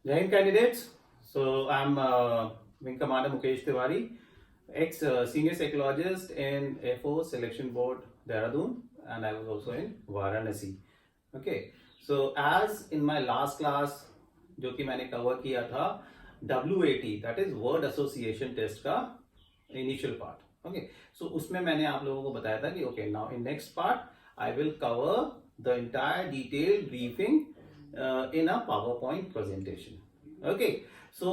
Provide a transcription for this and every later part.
Jai Hind candidates. So I'm Wing Commander Mukesh Tiwari, ex senior psychologist in Air Force Selection Board, Dehradun, and I was also in Varanasi. Okay, so as in my last class, जो कि मैंने cover किया था WAT, that is Word Association Test का initial part. Okay, so उसमें मैंने आप लोगों को बताया था कि okay, now in next part I will cover the entire detailed briefing in a PowerPoint presentation. Okay, so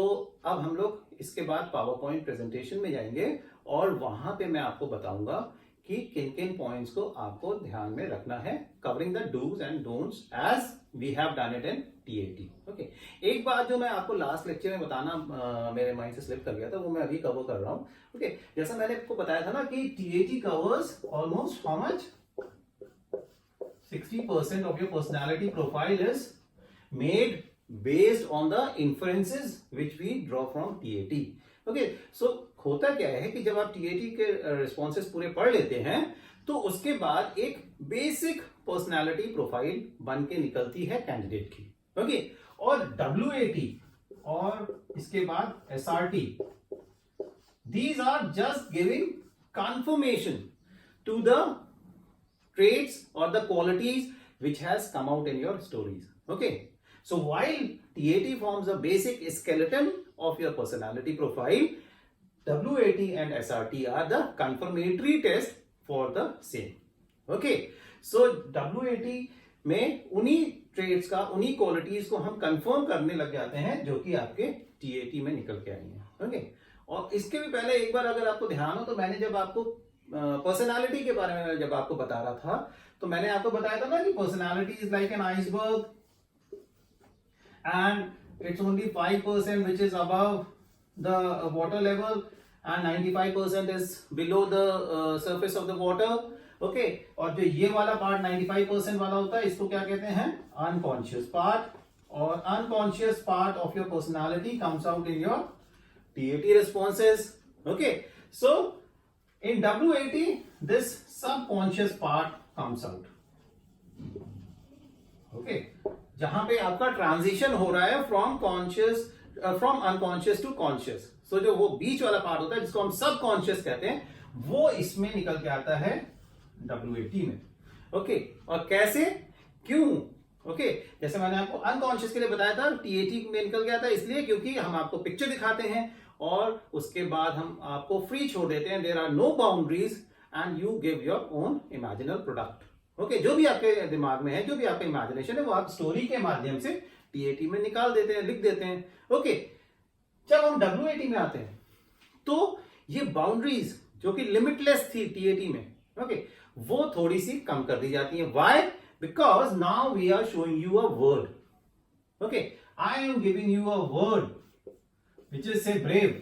अब हम लोग इसके बाद PowerPoint presentation में जाएंगे और वहां पे मैं आपको बताऊंगा कि किन किन पॉइंट्स को आपको ध्यान में रखना है, covering the dos and don'ts as we have done it in TAT. Okay, एक बात जो मैं आपको लास्ट लेक्चर में बताना मेरे माइंड से स्लिप कर गया था, वो मैं अभी कवर कर रहा हूं. ओके, जैसा मैंने आपको बताया था ना कि TAT covers almost how much 60% of your personality profile is made based on the inferences which we draw from TAT. Okay, so होता क्या है कि जब आप TAT के रिस्पॉन्सेस पूरे पढ़ लेते हैं तो उसके बाद एक बेसिक पर्सनालिटी प्रोफाइल बन के निकलती है कैंडिडेट की. ओके, और WAT और इसके बाद SRT, these are just giving confirmation to the traits or the qualities which has come out in your stories. Okay, so while TAT forms a basic skeleton of your personality profile, WAT and SRT are the confirmatory test for the same. Okay, so WAT में उन्हीं traits का, उन्हीं qualities को हम confirm करने लग जाते हैं जो कि आपके TAT में निकल के आई हैं. Okay, और इसके भी पहले एक बार अगर आपको ध्यान हो तो मैंने जब आपको पर्सनालिटी के बारे में जब आपको बता रहा था तो मैंने आपको बताया था ना कि personality is like an iceberg and it's only 5% which is above the water level and 95% is below the surface of the water. Okay, और जो ये वाला पार्ट 95% वाला होता है इसको क्या कहते हैं? Unconscious part. और unconscious part of your personality comes out in your TAT responses. Okay, so in WAT, this subconscious part comes out. Okay, जहां पे आपका ट्रांजिशन हो रहा है फ्रॉम अनकॉन्शियस टू कॉन्शियस. सो जो वो बीच वाला पार्ट होता है जिसको हम सबकॉन्शियस कहते हैं, वो इसमें निकल के आता है WAT में. ओके, और कैसे, क्यों? ओके, जैसे मैंने आपको अनकॉन्शियस के लिए बताया था TAT में निकल गया था, इसलिए क्योंकि हम आपको पिक्चर दिखाते हैं और उसके बाद हम आपको फ्री छोड़ देते हैं. There are no boundaries and you give your own imaginal product. Okay, जो भी आपके दिमाग में है, जो भी आपका इमेजिनेशन है, वो आप स्टोरी के माध्यम से TAT में निकाल देते हैं, लिख देते हैं. ओके, जब हम WAT में आते हैं तो ये बाउंड्रीज जो कि लिमिटलेस थी TAT में, ओके, वो थोड़ी सी कम कर दी जाती है. Why? Because now we are showing you a word. Okay, I am giving you a word which is say brave.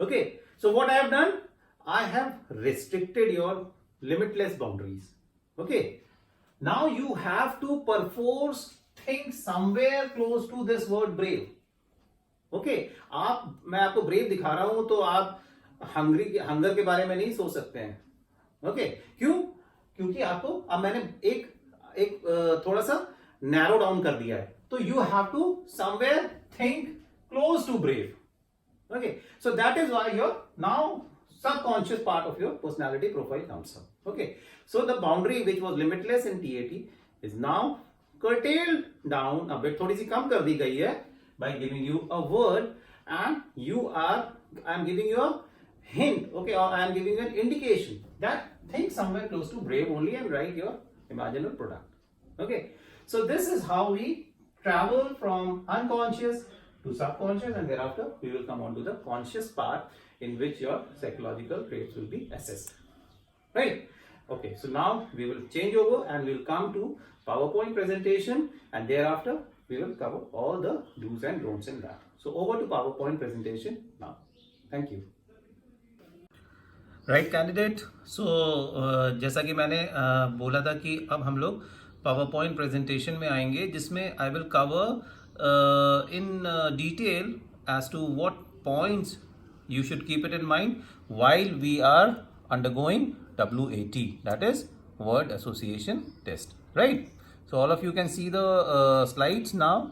Okay, so what I have done? I have restricted your limitless boundaries. Okay, now you have to perforce think somewhere close to this word brave. Okay, मैं आपको brave दिखा रहा हूं तो आप hunger के बारे में नहीं सोच सकते हैं. ओके, क्यों? क्योंकि आपको अब मैंने एक थोड़ा सा नैरो डाउन कर दिया है, तो you have to somewhere think close to brave. Okay, so that is why your now subconscious part of your personality profile comes up. Okay, so the boundary which was limitless in TAT is now curtailed down a bit, थोड़ी सी कम कर दी गई है by giving you a word and I am giving you a hint. Okay, or I am giving you an indication that think somewhere close to brave only and write your imaginal product. Okay, so this is how we travel from unconscious to subconscious, and thereafter we will come on to the conscious part in which your psychological traits will be assessed. Right? Okay, so now we will change over and we will come to PowerPoint presentation, and thereafter we will cover all the do's and don'ts in that. So over to PowerPoint presentation now. Thank you. Right candidate. So जैसा कि मैंने बोला था कि अब हम लोग power point presentation में आएंगे जिसमें I will cover in detail as to what points you should keep it in mind while we are undergoing WAT, that is word association test, right? So all of you can see the slides now.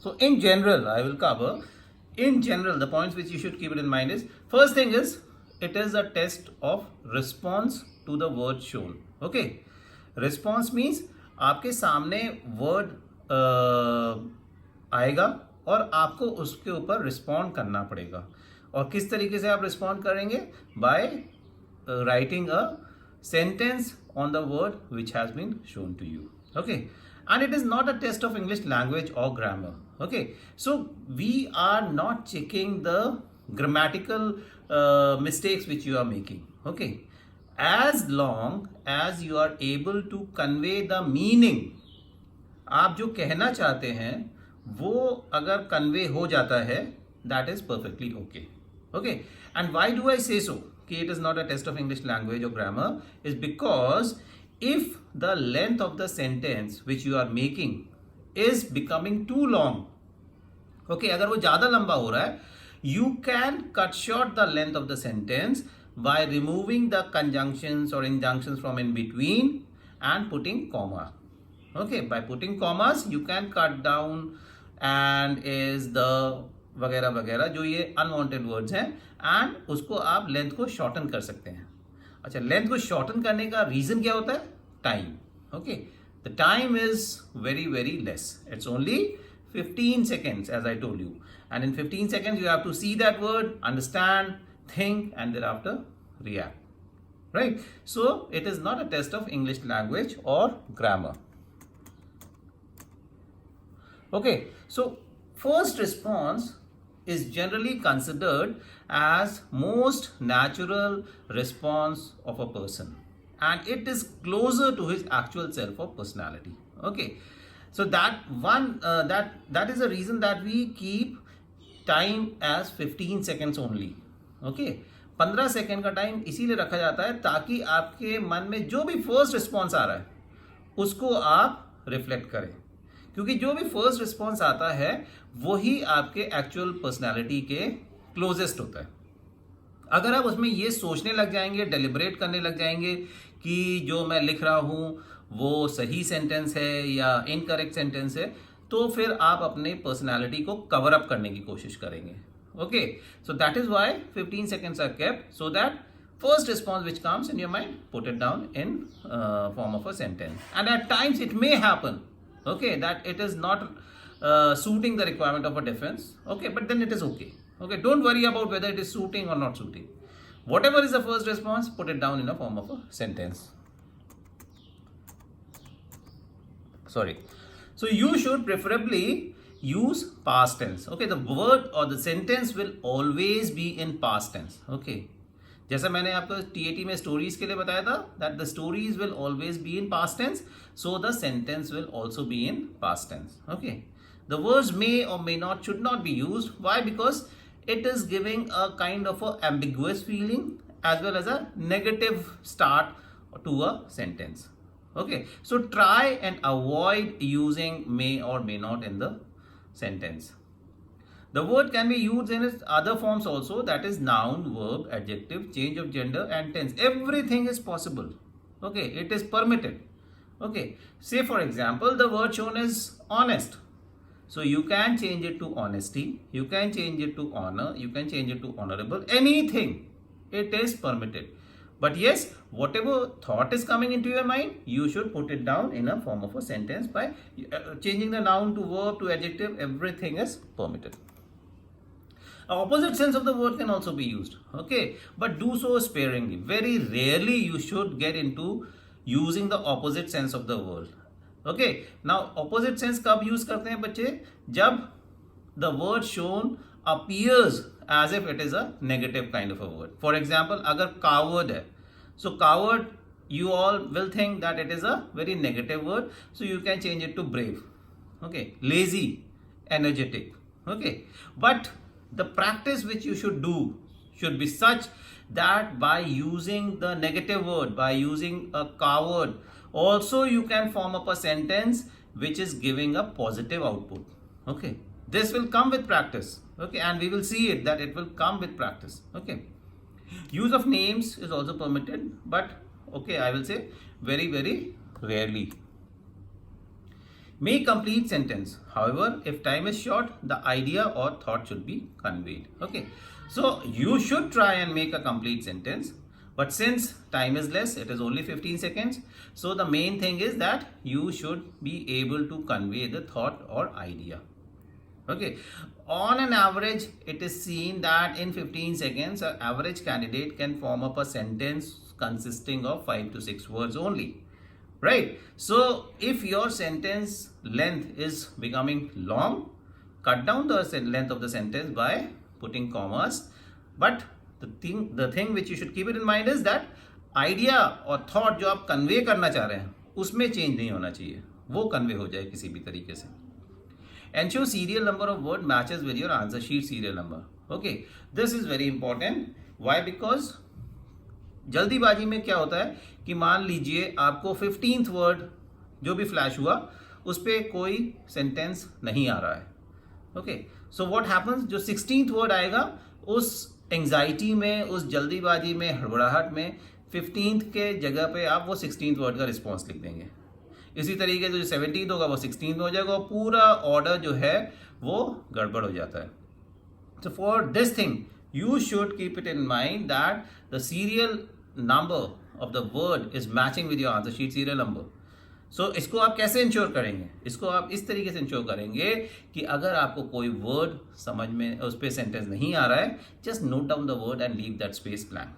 So in general, I will cover, in general, the points which you should keep it in mind is, first thing is, it is a test of response to the word shown. Okay. Response means आपके सामने word आएगा और आपको उसके ऊपर respond करना पड़ेगा. और किस तरीके से आप respond करेंगे? By writing a sentence on the word which has been shown to you. Okay. And it is not a test of English language or grammar. Okay. So we are not checking the grammatical mistakes which you are making. Okay. As long as you are able to convey the meaning, आप जो कहना चाहते हैं वो अगर convey हो जाता है, that is perfectly okay. Okay. And why do I say so? कि it is not a test of English language or grammar is because if the length of the sentence which you are making is becoming too long, okay, अगर वो ज़्यादा लंबा हो रहा है, you can cut short the length of the sentence by removing the conjunctions or injunctions from in between and putting comma. Okay, by putting commas you can cut down and is the वगैरह वगैरह जो ये unwanted words हैं and उसको आप length को shorten कर सकते हैं. अच्छा, लेंथ को शॉर्टन करने का रीजन क्या होता है? Time. Okay, the time is very very less. It's only 15 seconds as I told you, and in 15 seconds you have to see that word, understand, think, and thereafter react. Right? So it is not a test of English language or grammar. Okay, so first response is generally considered as most natural response of a person, and it is closer to his actual self or personality. Okay, so that one that is the reason that we keep time as 15 seconds only. Okay, 15 second का time इसीलिए रखा जाता है ताकि आपके मन में जो भी फर्स्ट रिस्पॉन्स आ रहा है उसको आप रिफ्लेक्ट करें, क्योंकि जो भी फर्स्ट रिस्पॉन्स आता है वही आपके एक्चुअल पर्सनालिटी के क्लोजेस्ट होता है. अगर आप उसमें ये सोचने लग जाएंगे, डेलिब्रेट करने लग जाएंगे कि जो मैं लिख रहा हूँ वो सही सेंटेंस है या इनकरेक्ट सेंटेंस है, तो फिर आप अपने पर्सनालिटी को कवर अप करने की कोशिश करेंगे. Okay, so that is why 15 seconds are kept, so that first response which comes in your mind, put it down in form of a sentence. And at times it may happen, okay, that it is not suiting the requirement of a defense. Okay, but then it is okay. Okay, don't worry about whether it is suiting or not suiting. Whatever is the first response, put it down in a form of a sentence. Sorry. So you should preferably use past tense. Okay, the word or the sentence will always be in past tense. Okay, जैसा मैंने आपको TAT में stories के लिए बताया था that the stories will always be in past tense, so the sentence will also be in past tense. Okay, the words may or may not should not be used. Why? Because it is giving a kind of a ambiguous feeling as well as a negative start to a sentence. Okay, so try and avoid using may or may not in the sentence. The word can be used in its other forms also, that is noun, verb, adjective, change of gender and tense. Everything is possible. Okay, it is permitted. Okay, say for example the word shown is honest, so you can change it to honesty, you can change it to honor, you can change it to honorable, anything. It is permitted. But yes, whatever thought is coming into your mind, you should put it down in a form of a sentence by changing the noun to verb to adjective. Everything is permitted. Opposite sense of the word can also be used. Okay, but do so sparingly. Very rarely you should get into using the opposite sense of the word. Okay, now opposite sense कब use करते हैं बच्चे? जब the word shown appears as if it is a negative kind of a word. For example, अगर coward है, so coward you all will think that it is a very negative word, so you can change it to brave. Okay, lazy, energetic. Okay, but the practice which you should do should be such that by using the negative word, by using a coward, also you can form up a sentence which is giving a positive output. Okay, this will come with practice. Okay, and we will see it that it will come with practice. Okay, use of names is also permitted, but okay, I will say very very rarely. Make complete sentence. However, if time is short, the idea or thought should be conveyed. Okay. So you should try and make a complete sentence. But since time is less, it is only 15 seconds. So the main thing is that you should be able to convey the thought or idea. Okay. On an average, it is seen that in 15 seconds, an average candidate can form up a sentence consisting of 5 to 6 words only. Right? So if your sentence length is becoming long, cut down the length of the sentence by putting commas. But the thing which you should keep it in mind is that idea or thought जो आप convey करना चाह रहे हैं उसमें change नहीं होना चाहिए, वो convey हो जाए किसी भी तरीके से. Ensure serial number of word matches with your answer sheet serial number. Okay, this is very important. Why? Because जल्दीबाजी में क्या होता है कि मान लीजिए आपको 15th वर्ड जो भी फ्लैश हुआ उस पर कोई सेंटेंस नहीं आ रहा है. ओके, सो व्हाट हैपन्स, जो 16th वर्ड आएगा उस एंजाइटी में, उस जल्दीबाजी में, हड़बड़ाहट में 15th के जगह पे आप वो 16th वर्ड का रिस्पॉन्स लिख देंगे. इसी तरीके से जो 17th होगा वो 16th हो जाएगा और पूरा ऑर्डर जो है वो गड़बड़ हो जाता है. So for this thing, you should keep it in mind that the serial number of the word is matching with your answer sheet serial number. So इसको आप कैसे इंश्योर करेंगे? इसको आप इस तरीके से इंश्योर करेंगे कि अगर आपको कोई वर्ड समझ में उस पर सेंटेंस नहीं आ रहा है, just note down the word and leave that space blank.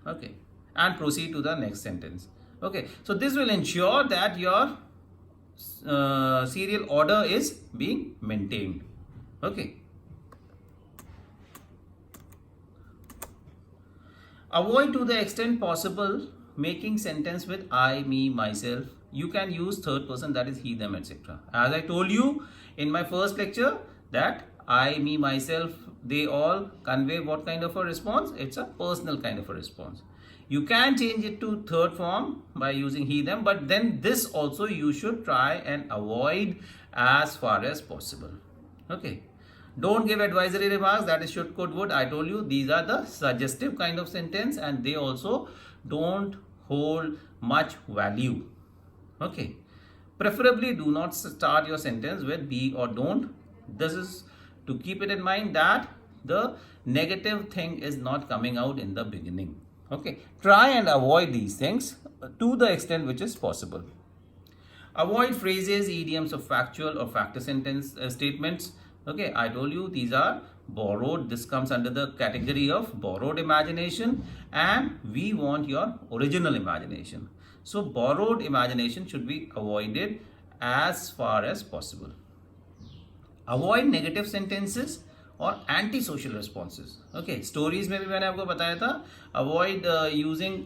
Okay, and proceed to the next sentence. Okay, so this will ensure that your serial order is being maintained. Okay. Avoid to the extent possible making sentence with I, me, myself. You can use third person, that is he, them, etc. As I told you in my first lecture that I, me, myself, they all convey what kind of a response? It's a personal kind of a response. You can change it to third form by using he, them, but then this also you should try and avoid as far as possible. Okay. Don't give advisory remarks, that is should, could, would. I told you these are the suggestive kind of sentence and they also don't hold much value. Okay. Preferably do not start your sentence with be or don't. This is to keep it in mind that the negative thing is not coming out in the beginning. Okay. Try and avoid these things to the extent which is possible. Avoid phrases, idioms of factual or factor sentence statements. Okay, I told you these are borrowed. This comes under the category of borrowed imagination and we want your original imagination. So borrowed imagination should be avoided as far as possible. Avoid negative sentences और anti social responses. Okay, stories में भी मैंने आपको बताया था avoid using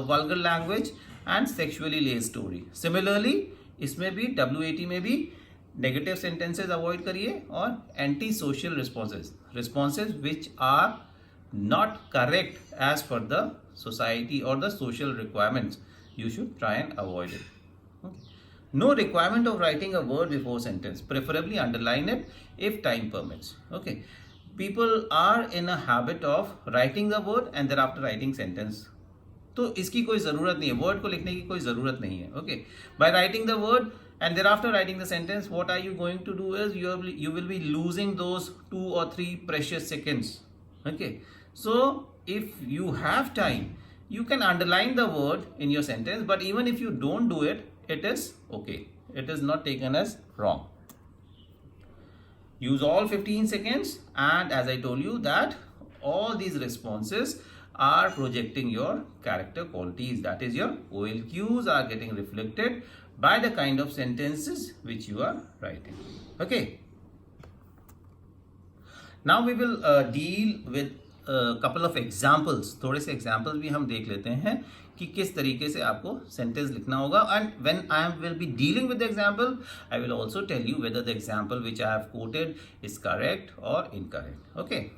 vulgar language and sexually लेस्ड story. Similarly इसमें भी WAT में भी नेगेटिव सेंटेंसेज अवॉइड करिए और anti social responses which are not correct as per the society और the social requirements you should try and avoid it. Okay. No requirement of writing a word before sentence. Preferably underline it if time permits. Okay. People are in a habit of writing the word and thereafter writing sentence. तो इसकी कोई ज़रूरत नहीं है, word को लिखने की कोई ज़रूरत नहीं है. Okay. By writing the word and thereafter writing the sentence, what are you going to do is you will be losing those 2 or 3 precious seconds. Okay. So if you have time, you can underline the word in your sentence, but even if you don't do it, it is okay. It is not taken as wrong. Use all 15 seconds, and as I told you that all these responses are projecting your character qualities. That is, your OLQs are getting reflected by the kind of sentences which you are writing. Okay. Now we will deal with couple of examples. थोड़े से examples भी हम देख लेते हैं कि किस तरीके से आपको sentence लिखना होगा. And when I will be dealing with the example, I will also tell you whether the example which I have quoted is correct or incorrect. Okay.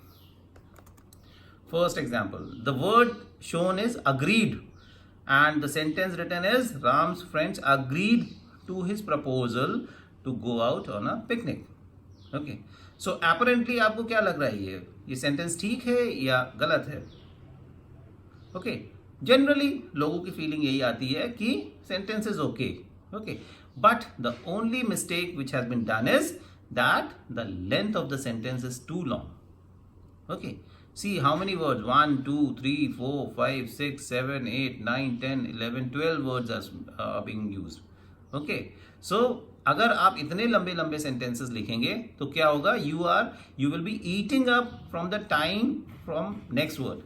First example. The word shown is agreed, and the sentence written is Ram's friends agreed to his proposal to go out on a picnic. Okay. So apparently आपको क्या लग रहा है, ये sentence ठीक है या गलत है? ओके, जनरली लोगों की फीलिंग यही आती है कि sentence is okay, okay, but the only mistake which has been done is that the length of the sentence is too long. Okay, see how many words, 1 2 3 4 5 6 7 8 9 10 11 12 words are being used. Okay, so अगर आप इतने लंबे लंबे sentences लिखेंगे तो क्या होगा, you will be eating up from the time from next word,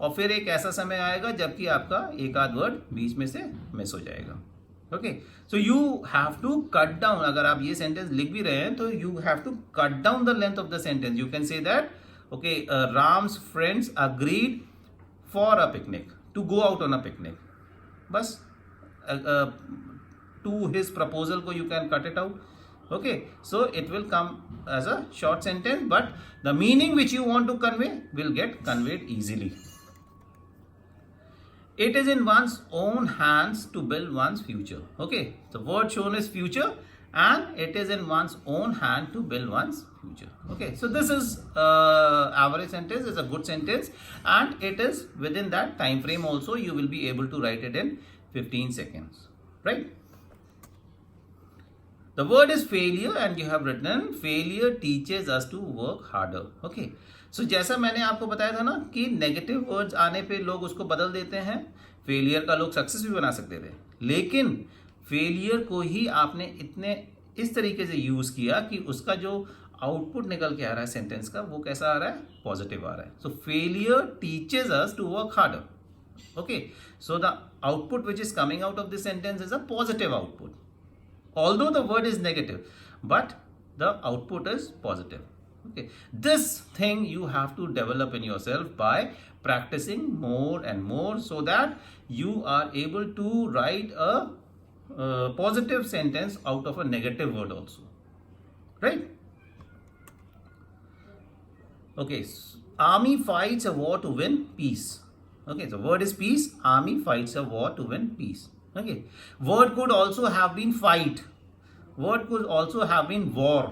और फिर एक ऐसा समय आएगा जबकि आपका एक आध वर्ड बीच में से मिस हो जाएगा. Okay, so you have to cut down. अगर आप ये सेंटेंस लिख भी रहे हैं तो you have to cut down the length of the sentence. You can say that okay, Ram's friends agreed for a picnic, to go out on a picnic. बस to his proposal को you can cut it out. Okay, so it will come as a short sentence, but the meaning which you want to convey will get conveyed easily. It is in one's own hands to build one's future. Okay, the word shown is future, and it is in one's own hand to build one's future. Okay, so this is average sentence, is a good sentence, and it is within that time frame also. You will be able to write it in 15 seconds, right? The word is failure, and you have written failure teaches us to work harder. Okay, so जैसा मैंने आपको बताया था ना कि negative words आने पे लोग उसको बदल देते हैं. फेलियर का लोग सक्सेस भी बना सकते थे, लेकिन फेलियर को ही आपने इतने इस तरीके से यूज किया कि उसका जो आउटपुट निकल के आ रहा है सेंटेंस का, वो कैसा आ रहा है, पॉजिटिव आ रहा है. So failure teaches us to work harder. Okay, so the output which is coming out of this sentence is a positive output, although the word is negative, but the output is positive. Okay, this thing you have to develop in yourself by practicing more and more, so that you are able to write a positive sentence out of a negative word also, right? Okay, army fights a war to win peace. Okay, the word is peace. Army fights a war to win peace. Okay, word could also have been fight. Word could also have been war.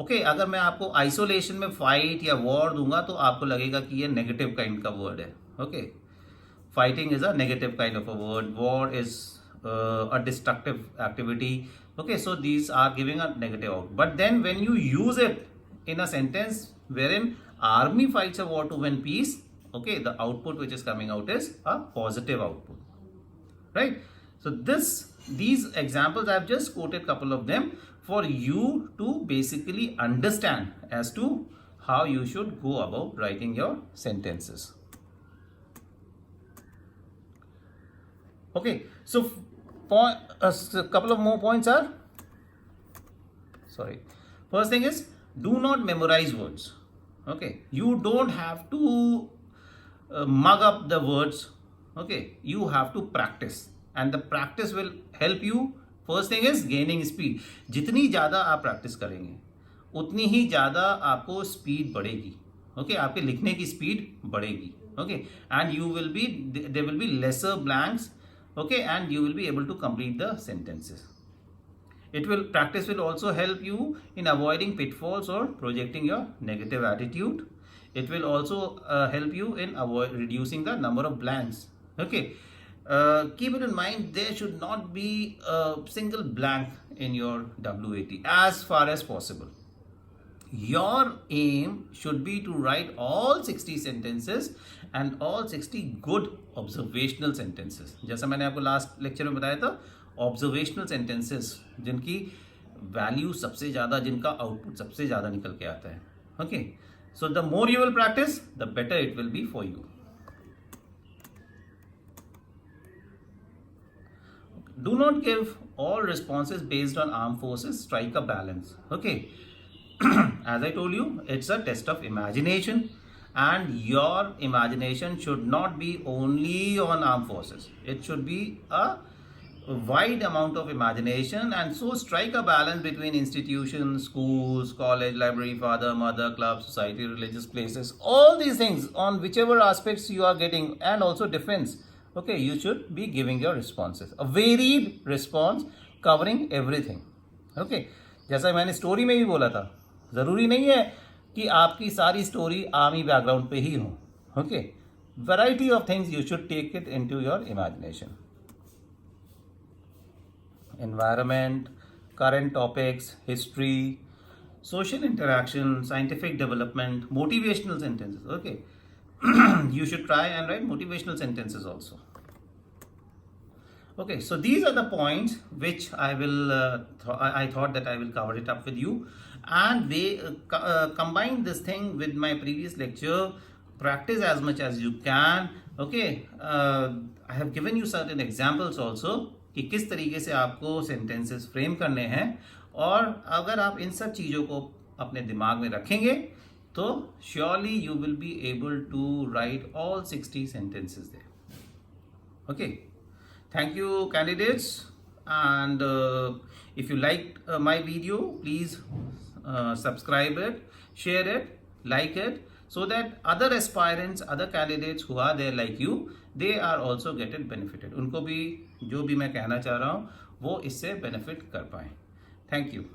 Okay, अगर मैं आपको isolation में fight या war दूंगा तो आपको लगेगा कि ये नेगेटिव काइंड का वर्ड है. Okay, fighting is a negative kind of a word, war is a destructive activity. Okay, so these are giving a negative out, but then when you use it in a sentence wherein army fights a war to win peace, okay, the output which is coming out is a positive output, right? So these examples I have just quoted couple of them for you to basically understand as to how you should go about writing your sentences. Okay, so a couple of more points are, first thing is, do not memorize words. Okay, you don't have to mug up the words. Okay, you have to practice, and the practice will help you. First thing is gaining speed. जितनी ज़्यादा आप practice करेंगे उतनी ही ज़्यादा आपको speed बढ़ेगी. Okay, आपके लिखने की स्पीड बढ़ेगी. Okay, and there will be lesser blanks. Okay, and you will be able to complete the sentences. Practice will also help you in avoiding pitfalls or projecting your negative attitude. It will also help you in reducing the number of blanks. Okay, keep it in mind, there should not be a single blank in your WAT as far as possible. Your aim should be to write all 60 sentences and all 60 good observational sentences. जैसा मैंने आपको last lecture में बताया था, observational sentences जिनकी value सबसे ज़्यादा, जिनका आउटपुट सबसे ज़्यादा निकल के आता है. Okay, so the more you will practice the better it will be for you. Do not give all responses based on armed forces. Strike a balance. Okay. As I told you, it's a test of imagination, and your imagination should not be only on armed forces. It should be a wide amount of imagination, and so strike a balance between institutions, schools, college, library, father, mother, club, society, religious places, all these things on whichever aspects you are getting, and also defense. Okay, you should be giving your responses, a varied response covering everything. Okay, जैसा मैंने story में भी बोला था, ज़रूरी नहीं है कि आपकी सारी स्टोरी आर्मी बैकग्राउंड पे ही हो. Okay, variety of things you should take it into your imagination. Environment, current topics, history, social interaction, scientific development, motivational sentences. Okay. You should try and write motivational sentences also. Okay, so these are the points which I will I thought that I will cover it up with you, and they combine this thing with my previous lecture. Practice as much as you can. Okay, I have given you certain examples also कि किस तरीके से आपको sentences frame करने हैं, और अगर आप इन सब चीज़ों को अपने दिमाग में रखेंगे तो surely you will be able to write all 60 sentences there. Okay. Thank you, candidates, and if you liked my video, please subscribe it, share it, like it, so that other aspirants, other candidates who are there like you, they are also getting benefited. उनको भी जो भी मैं कहना चाह रहा हूँ वो इससे benefit कर पाएँ. Thank you.